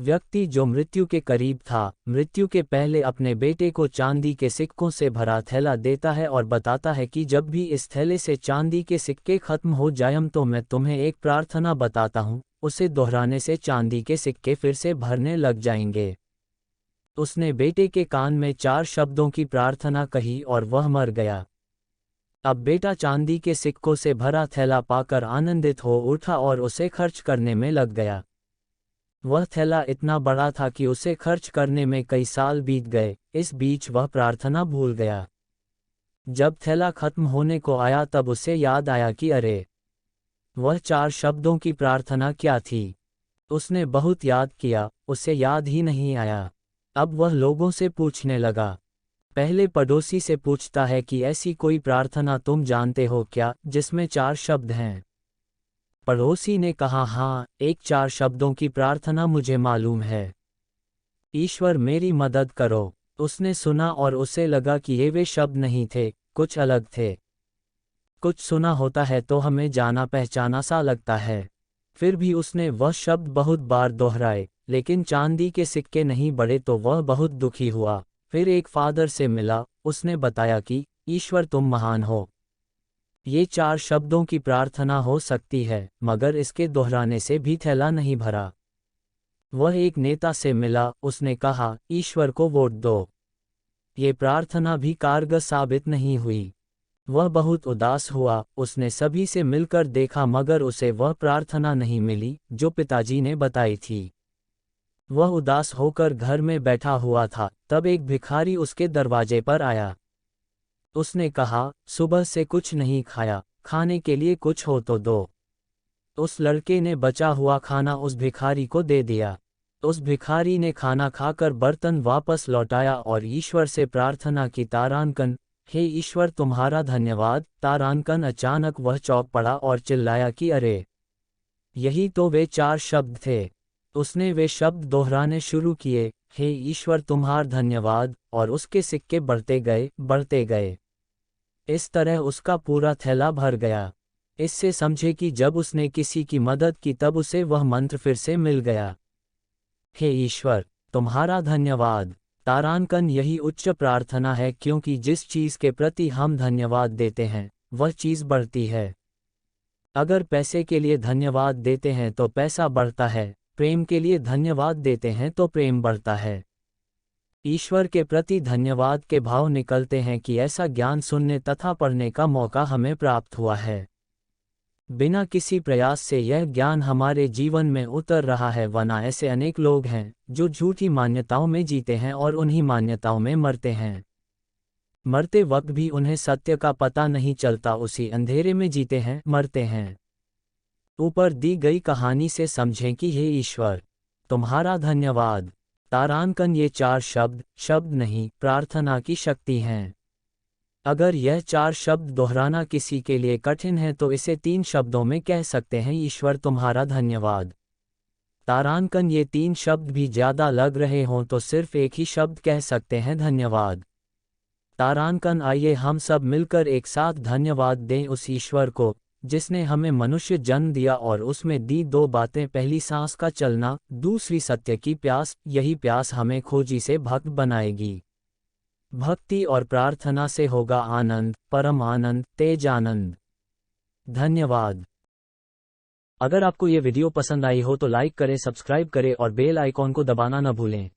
व्यक्ति जो मृत्यु के करीब था, मृत्यु के पहले अपने बेटे को चांदी के सिक्कों से भरा थैला देता है और बताता है कि जब भी इस थैले से चांदी के सिक्के खत्म हो जाएं तो मैं तुम्हें एक प्रार्थना बताता हूँ, उसे दोहराने से चांदी के सिक्के फिर से भरने लग जाएंगे। उसने बेटे के कान में 4 शब्दों की प्रार्थना कही और वह मर गया। अब बेटा चांदी के सिक्कों से भरा थैला पाकर आनंदित हो उठा और उसे खर्च करने में लग गया। वह थैला इतना बड़ा था कि उसे खर्च करने में कई साल बीत गए। इस बीच वह प्रार्थना भूल गया। जब थैला खत्म होने को आया तब उसे याद आया कि अरे, वह 4 शब्दों की प्रार्थना क्या थी। उसने बहुत याद किया, उसे याद ही नहीं आया। अब वह लोगों से पूछने लगा। पहले पड़ोसी से पूछता है कि ऐसी कोई प्रार्थना तुम जानते हो क्या जिसमें 4 शब्द हैं। पड़ोसी ने कहा, हाँ, एक 4 शब्दों की प्रार्थना मुझे मालूम है। ईश्वर मेरी मदद करो। उसने सुना और उसे लगा कि ये वे शब्द नहीं थे, कुछ अलग थे। कुछ सुना होता है तो हमें जाना पहचाना सा लगता है। फिर भी उसने वह शब्द बहुत बार दोहराए, लेकिन चांदी के सिक्के नहीं बढ़े तो वह बहुत दुखी हुआ। फिर एक फादर से मिला, उसने बताया कि ईश्वर तुम महान हो। ये 4 शब्दों की प्रार्थना हो सकती है, मगर इसके दोहराने से भी थैला नहीं भरा। वह एक नेता से मिला, उसने कहा, ईश्वर को वोट दो। ये प्रार्थना भी कारगर साबित नहीं हुई। वह बहुत उदास हुआ, उसने सभी से मिलकर देखा मगर उसे वह प्रार्थना नहीं मिली जो पिताजी ने बताई थी। वह उदास होकर घर में बैठा हुआ था, तब एक भिखारी उसके दरवाजे पर आया। उसने कहा, सुबह से कुछ नहीं खाया, खाने के लिए कुछ हो तो दो। उस लड़के ने बचा हुआ खाना उस भिखारी को दे दिया। उस भिखारी ने खाना खाकर बर्तन वापस लौटाया और ईश्वर से प्रार्थना की, तारांकन, हे ईश्वर तुम्हारा धन्यवाद। तारांकन अचानक वह चौंक पड़ा और चिल्लाया कि अरे, यही तो वे 4 शब्द थे। उसने वे शब्द दोहराने शुरू किए, हे ईश्वर तुम्हारा धन्यवाद, और उसके सिक्के बढ़ते गए, बढ़ते गए। इस तरह उसका पूरा थैला भर गया। इससे समझे कि जब उसने किसी की मदद की तब उसे वह मंत्र फिर से मिल गया। हे ईश्वर तुम्हारा धन्यवाद। तारांकन यही उच्च प्रार्थना है, क्योंकि जिस चीज़ के प्रति हम धन्यवाद देते हैं वह चीज़ बढ़ती है। अगर पैसे के लिए धन्यवाद देते हैं तो पैसा बढ़ता है, प्रेम के लिए धन्यवाद देते हैं तो प्रेम बढ़ता है। ईश्वर के प्रति धन्यवाद के भाव निकलते हैं कि ऐसा ज्ञान सुनने तथा पढ़ने का मौका हमें प्राप्त हुआ है। बिना किसी प्रयास से यह ज्ञान हमारे जीवन में उतर रहा है, वरना ऐसे अनेक लोग हैं जो झूठी मान्यताओं में जीते हैं और उन्हीं मान्यताओं में मरते हैं। मरते वक्त भी उन्हें सत्य का पता नहीं चलता, उसी अंधेरे में जीते हैं, मरते हैं। ऊपर दी गई कहानी से समझें कि हे ईश्वर तुम्हारा धन्यवाद। तारांकन ये 4 शब्द शब्द नहीं, प्रार्थना की शक्ति हैं। अगर यह 4 शब्द दोहराना किसी के लिए कठिन है तो इसे 3 शब्दों में कह सकते हैं, ईश्वर तुम्हारा धन्यवाद। तारांकन ये 3 शब्द भी ज़्यादा लग रहे हों तो सिर्फ एक ही शब्द कह सकते हैं, धन्यवाद। तारांकन आइए हम सब मिलकर एक साथ धन्यवाद दें उस ईश्वर को जिसने हमें मनुष्य जन्म दिया और उसमें दी 2 बातें, पहली सांस का चलना, दूसरी सत्य की प्यास। यही प्यास हमें खोजी से भक्त बनाएगी। भक्ति और प्रार्थना से होगा आनंद, परम आनंद, तेज आनंद। धन्यवाद। अगर आपको ये वीडियो पसंद आई हो तो लाइक करें, सब्सक्राइब करें और बेल आइकॉन को दबाना न भूलें।